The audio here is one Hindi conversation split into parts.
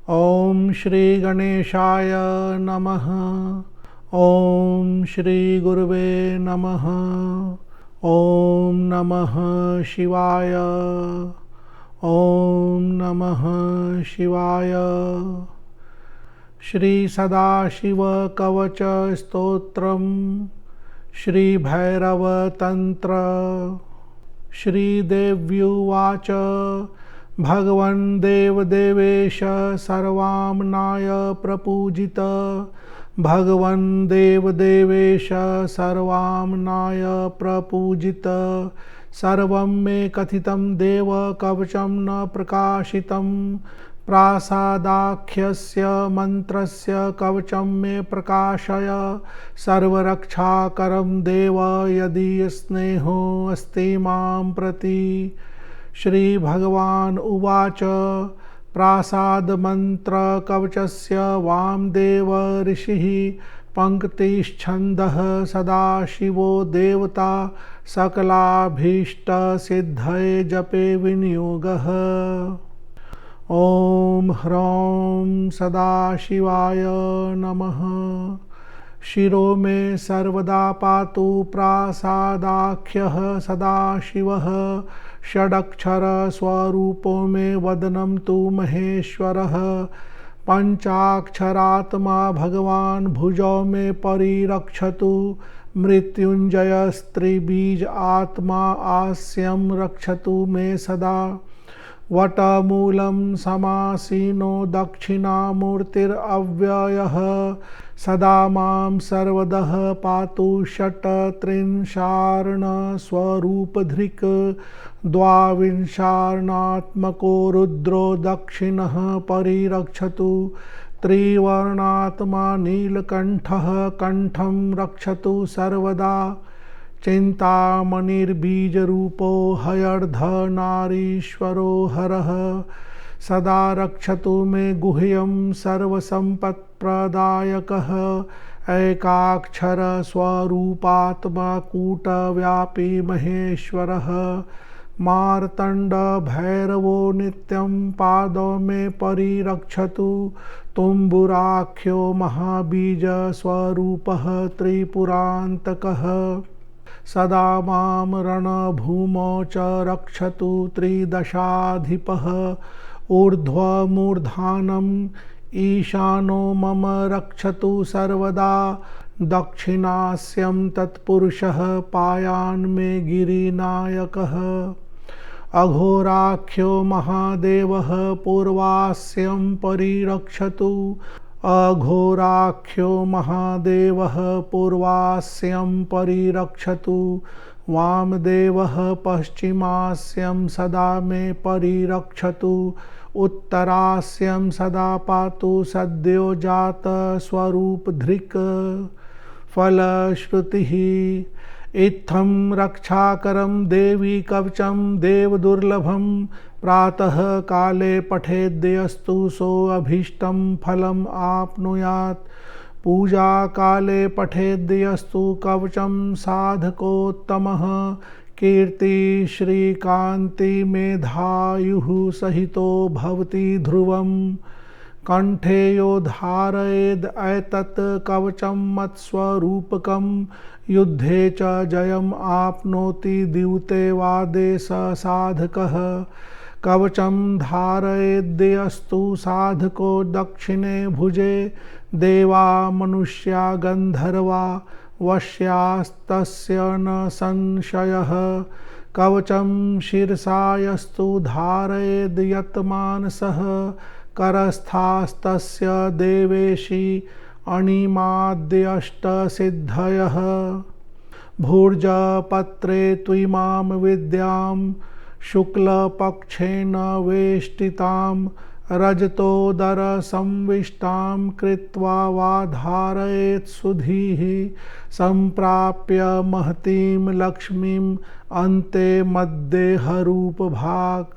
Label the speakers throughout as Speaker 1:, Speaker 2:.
Speaker 1: ओम श्री गणेशाय नमः। ओम श्री गुरुवे नमः। ओम नमः शिवाय। ओम नमः शिवाय। श्री सदाशिव कवच स्तोत्रम श्री भैरव तंत्र। श्रीदेव्युवाच भगवन् देवदेवेश सर्वाम्नाय प्रपूजित। भगवन् देवदेवेश सर्वाम्नाय प्रपूजित। सर्वं मे कथितं देव कवचं न प्रकाशितं। प्रासादाख्यस्य मन्त्रस्य कवचं मे प्रकाशय। सर्वरक्षाकरं देव यदि स्नेहो अस्ति मां प्रति। श्रीभगवान् उवाच प्रासादमन्त्रकवचस्य वामदेव ऋषिः पङ्क्तिश्छन्दः सदाशिवो देवता सकलाभीष्टसिद्धये जपे विनियोगः। ॐ ह्रौं सदाशिवाय नमः। शिरो मे सर्वदा पातु प्रासादाख्यः सदाशिवः। षडक्षर स्वरूपो मे वदनं तु महेश्वरः। पंचाक्षरात्मा भगवान् भुजौ मे परिरक्षतु। मृत्युंजयस्त्रिबीज आत्मा आस्यं रक्षतु मे सदा। वटमूलं समासीनो दक्षिणामूर्तिरव्ययः। सदा मां सर्वदः पातु षट्त्रिंशार्णस्वरूपधृक्। द्वाविंशार्णात्मको रुद्रो दक्षिणः परिरक्षतु। त्रिवर्णात्मा नीलकण्ठः कण्ठं रक्षतु सर्वदा। चिन्तामणिर्बीजरूपो हयर्धनारीश्वरो हरः। सदा रक्षतु मे गुह्यं सर्वसम्पत्प्रदायकः। एकाक्षर स्वरूपात्मा कूटव्यापी महेश्वरः। मार्तण्ड भैरवो नित्यं पादौ मे परिरक्षतु। तुम्बुराख्यो महाबीज स्वरूपः त्रिपुरान्तकः। सदा मां रणभूमौ च रक्षतु त्रिदशाधिपः। ऊर्ध्वमूर्धानम् ईशानो मम रक्षतु सर्वदा। दक्षिणास्यं तत्पुरुषः पायान् मे गिरिनायकः। अघोराख्यो महादेवः पूर्वास्यं परिरक्षतु। अघोराख्यो महादेवः पूर्वास्यं परिरक्षतु। वामदेवः पश्चिमास्यं सदा मे परिरक्षतु। उत्तरास्यं सदा पातु सद्यो जात स्वरूपधृक्। फलश्रुतिः इत्थं रक्षाकरं देवी कवचं देवदुर्लभं। प्रातः काले पठेद्यस्तु सोऽभीष्टं फलम् आप्नुयात्। पूजा काले पठेद्यस्तु कवचं साधकोत्तमः। कीर्ति श्रीकान्ति मेधायुः सहितो भवति ध्रुवम्। कंठे यो धारयेद् एतत् कवचं मत्स्वरूपकं। युद्धे च जयम् आप्नोति द्यूते वादे स साधकः। कवचं धारयेद्यस्तु साधको दक्षिणे भुजे। देवा मनुष्या गन्धर्वा वश्यास्तस्य न संशयः। कवचं शिरसायस्तु धारयेद् यत्मानसः। करस्थास्तस्य देवेशी अणिमाद्यष्टसिद्धयः। भूर्जपत्रे त्विमां विद्यां शुक्लपक्षेन वेष्टितां। रजतोदरसंविष्टां कृत्वा वा धारयेत् सुधीः। सम्प्राप्य महतीं लक्ष्मीं अन्ते मद्देहरूपभाक्।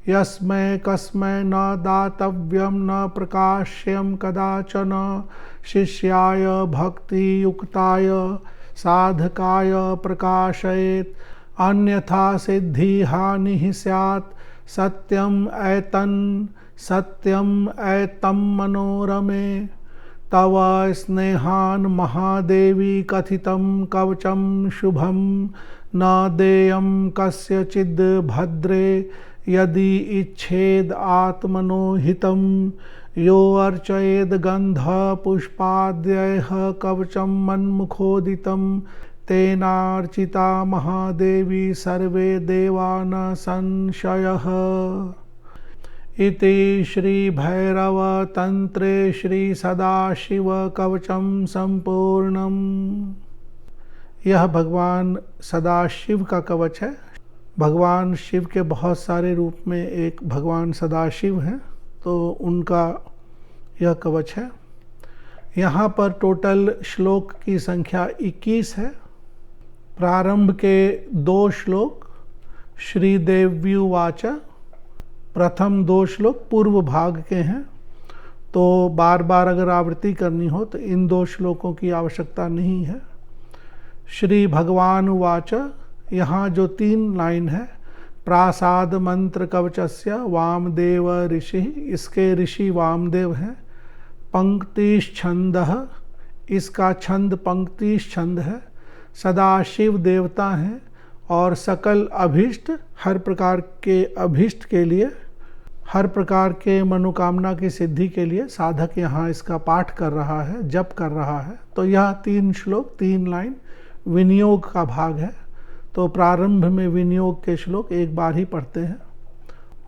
Speaker 1: यस्मै कस्मै न दातव्यं न प्रकाश्यं कदाचन। शिष्याय भक्तियुक्ताय साधकाय प्रकाशयेत्। अन्यथा सिद्धिहानिः स्यात्। सत्यम ऐतं मनोरमे तव स्नेहान् महादेवी कथितं कवचं शुभं न देयं कस्यचिद् भद्रे यदि इच्छेद आत्मनो हितं यो अर्चयेद गंध पुष्पाद्यैः कवचं मन्मुखोदितं तेनार्चिता महादेवी सर्वे देवा न संशयः। इति श्री भैरव तंत्रे श्री सदाशिव कवचं संपूर्णम। यह भगवान सदाशिव का कवच है। भगवान शिव के बहुत सारे रूप में एक भगवान सदाशिव हैं, तो उनका यह कवच है। यहाँ पर टोटल श्लोक की संख्या 21 है। प्रारंभ के 2 श्लोक श्रीदेव्युवाच, प्रथम 2 श्लोक पूर्व भाग के हैं, तो बार बार अगर आवृत्ति करनी हो तो इन 2 श्लोकों की आवश्यकता नहीं है। श्री भगवान उवाच, यहाँ जो 3 लाइन है, प्रासाद मंत्र कवचस्य वामदेव ऋषि, इसके ऋषि वामदेव हैं। पंक्तिश छंदः, इसका छंद पंक्तिश छंद है। सदाशिव देवता हैं और सकल अभीष्ट, हर प्रकार के अभीष्ट के लिए, हर प्रकार के मनोकामना की सिद्धि के लिए साधक यहाँ इसका पाठ कर रहा है, जप कर रहा है। तो यह 3 श्लोक 3 लाइन विनियोग का भाग है। तो प्रारंभ में विनियोग के श्लोक एक बार ही पढ़ते हैं।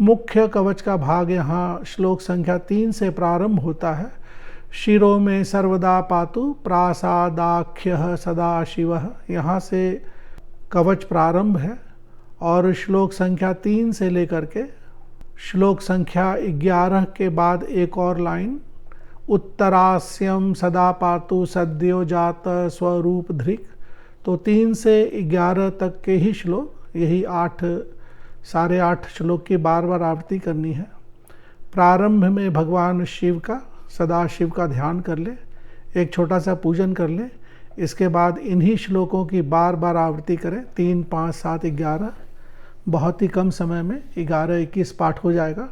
Speaker 1: मुख्य कवच का भाग यहाँ श्लोक संख्या 3 से प्रारंभ होता है। शिरो में सर्वदा पातु प्रासादाख्यः सदाशिवः, यहाँ से कवच प्रारंभ है और श्लोक संख्या 3 से लेकर के श्लोक संख्या 11 के बाद एक और लाइन, उत्तरास्यम सदा पातु सद्यो जात स्वरूप धृक। तो 3 से 11 तक के ही श्लोक, यही साढ़े 8 श्लोक की बार बार आवृत्ति करनी है। प्रारंभ में भगवान शिव का, सदाशिव का ध्यान कर ले, एक छोटा सा पूजन कर ले। इसके बाद इन्हीं श्लोकों की बार बार आवृत्ति करें। 3, 5, 7, 11, बहुत ही कम समय में 11-21 पाठ हो जाएगा।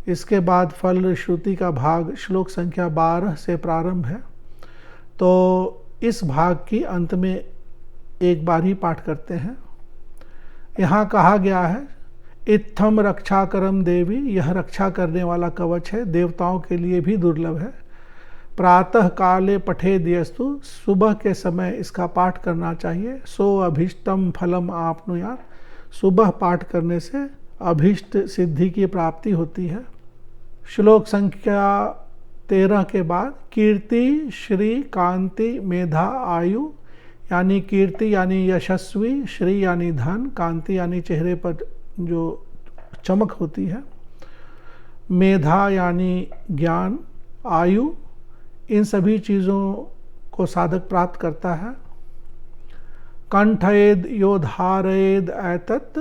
Speaker 1: इसके बाद फल श्रुति का भाग श्लोक संख्या 12 से प्रारंभ है। तो इस भाग की अंत में एक बार ही पाठ करते हैं। यहाँ कहा गया है, इत्थम रक्षाकरम देवी, यह रक्षा करने वाला कवच है, देवताओं के लिए भी दुर्लभ है। प्रातः काले पठे दियस्तु, सुबह के समय इसका पाठ करना चाहिए। सो अभीष्टम फलम आपनुयात, सुबह पाठ करने से अभीष्ट सिद्धि की प्राप्ति होती है। श्लोक संख्या 13 के बाद कीर्ति श्री कांति मेधा आयु, यानी कीर्ति यानी यशस्वी, श्री यानी धन, कांति यानी चेहरे पर जो चमक होती है, मेधा यानी ज्ञान, आयु, इन सभी चीज़ों को साधक प्राप्त करता है। कंठेद यो धारेद एतत्,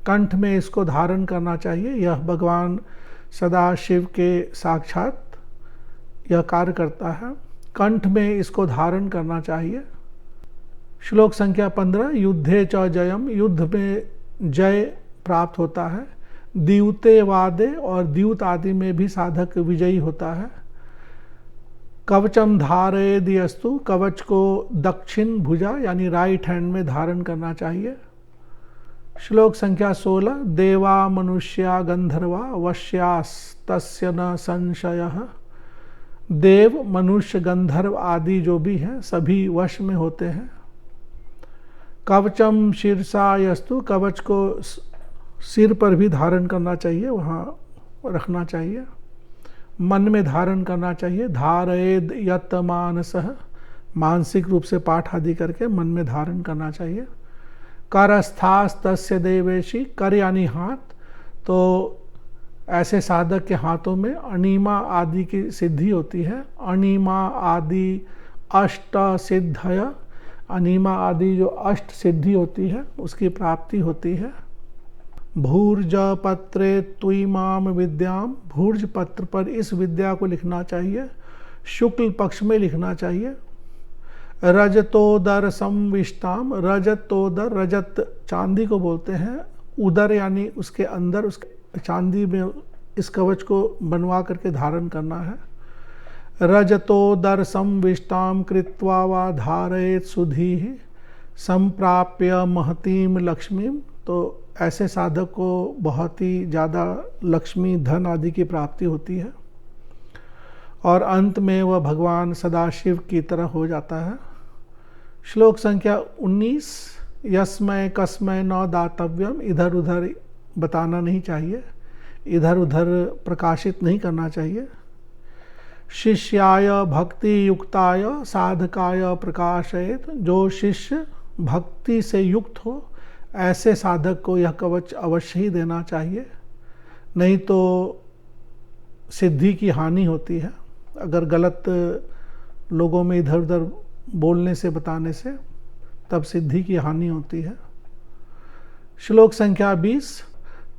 Speaker 1: कंठ में इसको धारण करना चाहिए। यह भगवान सदाशिव के साक्षात यह कार्य करता है। कंठ में इसको धारण करना चाहिए। श्लोक संख्या 15, युद्धे च जयम, युद्ध में जय प्राप्त होता है। द्यूते वादे, और द्यूत आदि में भी साधक विजयी होता है। कवचम धारेद यस्तु, कवच को दक्षिण भुजा यानी राइट हैंड में धारण करना चाहिए। श्लोक संख्या 16, देवा मनुष्या गंधर्वा वश्यास्तस्य न संशयः, देव मनुष्य गंधर्व आदि जो भी हैं सभी वश में होते हैं। कवचम शीर्षा यस्तु, कवच को सिर पर भी धारण करना चाहिए, वहाँ रखना चाहिए। मन में धारण करना चाहिए। धारेद यत मानसः, मानसिक रूप से पाठ आदि करके मन में धारण करना चाहिए। करस्थास तस्य देवेशी, कर यानी हाथ, तो ऐसे साधक के हाथों में अणिमा आदि की सिद्धि होती है। अणिमा आदि अष्ट सिद्धय, अणिमा आदि जो अष्ट सिद्धि होती है उसकी प्राप्ति होती है। भूर्ज पत्रे त्विमाम विद्याम, भूर्ज पत्र पर इस विद्या को लिखना चाहिए। शुक्ल पक्ष में लिखना चाहिए। रजतोदर संविष्टाम, रजतोदर, रजत चांदी को बोलते हैं, उदर यानी उसके अंदर, उसके चांदी में इस कवच को बनवा करके धारण करना है। रजतोदर संविष्टाम कृत्वा वा धारयेत सुधीः संप्राप्य महतीम लक्ष्मीम। तो ऐसे साधक को बहुत ही ज़्यादा लक्ष्मी, धन आदि की प्राप्ति होती है और अंत में वह भगवान सदाशिव की तरह हो जाता है। श्लोक संख्या 19। यस्मै कस्मै न दातव्यम। इधर उधर बताना नहीं चाहिए, इधर उधर प्रकाशित नहीं करना चाहिए। शिष्याय भक्ति युक्ताय साधकाय प्रकाशयेत। जो शिष्य भक्ति से युक्त हो ऐसे साधक को यह कवच अवश्य ही देना चाहिए, नहीं तो सिद्धि की हानि होती है। अगर गलत लोगों में इधर उधर बोलने से, बताने से, तब सिद्धि की हानि होती है। श्लोक संख्या 20।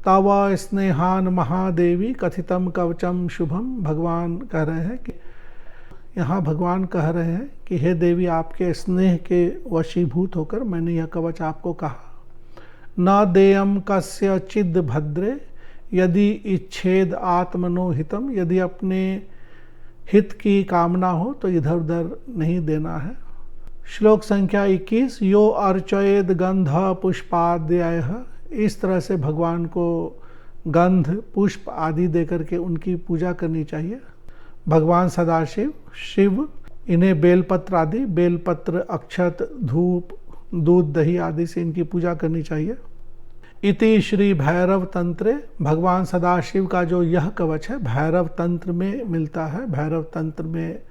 Speaker 1: तव स्नेहान महादेवी कथितम कवचम शुभम। भगवान कह रहे हैं कि यहाँ भगवान कह रहे हैं कि हे देवी, आपके स्नेह के वशीभूत होकर मैंने यह कवच आपको कहा। न देयम कस्य चिद भद्रे यदि इच्छेद आत्मनो हितम। यदि अपने हित की कामना हो तो इधर उधर नहीं देना है। श्लोक संख्या 21। यो अर्चयेद गंध पुष्पाद्ययः। इस तरह से भगवान को गंध, पुष्प आदि देकर के उनकी पूजा करनी चाहिए। भगवान सदाशिव, शिव, इन्हें बेलपत्र आदि, बेलपत्र, अक्षत, धूप, दूध, दही आदि से इनकी पूजा करनी चाहिए। इति श्री भैरव तंत्रे। भगवान सदाशिव का जो यह कवच है भैरव तंत्र में मिलता है, भैरव तंत्र में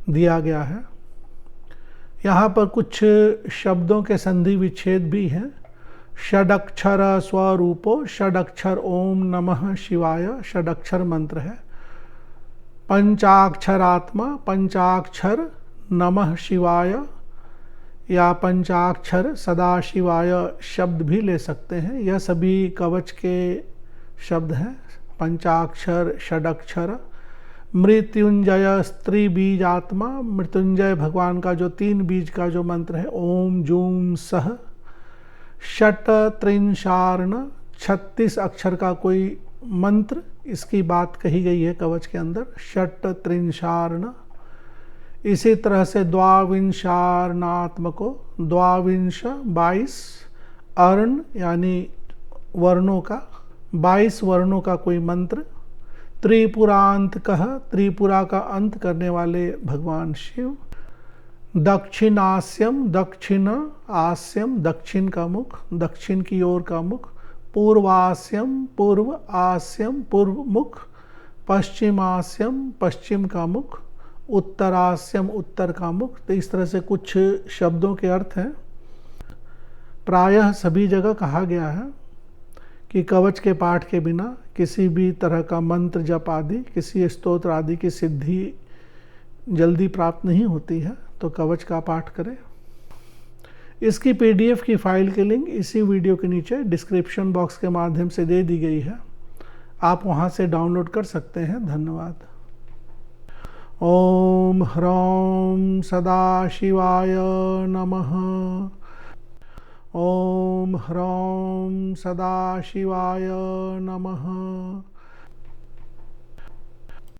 Speaker 1: दिया गया है। यहाँ पर कुछ शब्दों के संधि विच्छेद भी हैं। षडक्षर स्वरूपो, षडक्षर ओम नमः शिवाय, षडक्षर मंत्र है। पंचाक्षरात्मा, पंचाक्षर नमः शिवाय या पंचाक्षर सदाशिवाय शब्द भी ले सकते हैं। यह सभी कवच के शब्द हैं। पंचाक्षर, षडक्षर। मृत्युंजय स्त्री बीज आत्मा। मृत्युंजय भगवान का जो 3 बीज का जो मंत्र है, ओम जूम सह। षट त्रिंशार्ण, 36 अक्षर का कोई मंत्र, इसकी बात कही गई है कवच के अंदर। षट त्रिंशार्ण। इसी तरह से द्वाविंशार्णात्मको, द्वाविंश 22 अर्ण यानी वर्णों का, 22 वर्णों का कोई मंत्र। त्रिपुरांत कह, त्रिपुरा का अंत करने वाले भगवान शिव। दक्षिणास्यम, दक्षिण आस्यम, दक्षिण का मुख, दक्षिण की ओर का मुख। पूर्वास्यम, पूर्व आस्यम, पूर्व मुख। पश्चिमास्यम, पश्चिम का मुख। उत्तरास्यम, उत्तर का मुख। तो इस तरह से कुछ शब्दों के अर्थ हैं। प्रायः सभी जगह कहा गया है कि कवच के पाठ के बिना किसी भी तरह का मंत्र जप आदि, किसी स्तोत्र आदि की सिद्धि जल्दी प्राप्त नहीं होती है, तो कवच का पाठ करें। इसकी PDF की फाइल की लिंक इसी वीडियो के नीचे डिस्क्रिप्शन बॉक्स के माध्यम से दे दी गई है, आप वहां से डाउनलोड कर सकते हैं। धन्यवाद। ओम ह्रौं सदाशिवाय नमः। ओम ह्रौं सदाशिवाय नमः।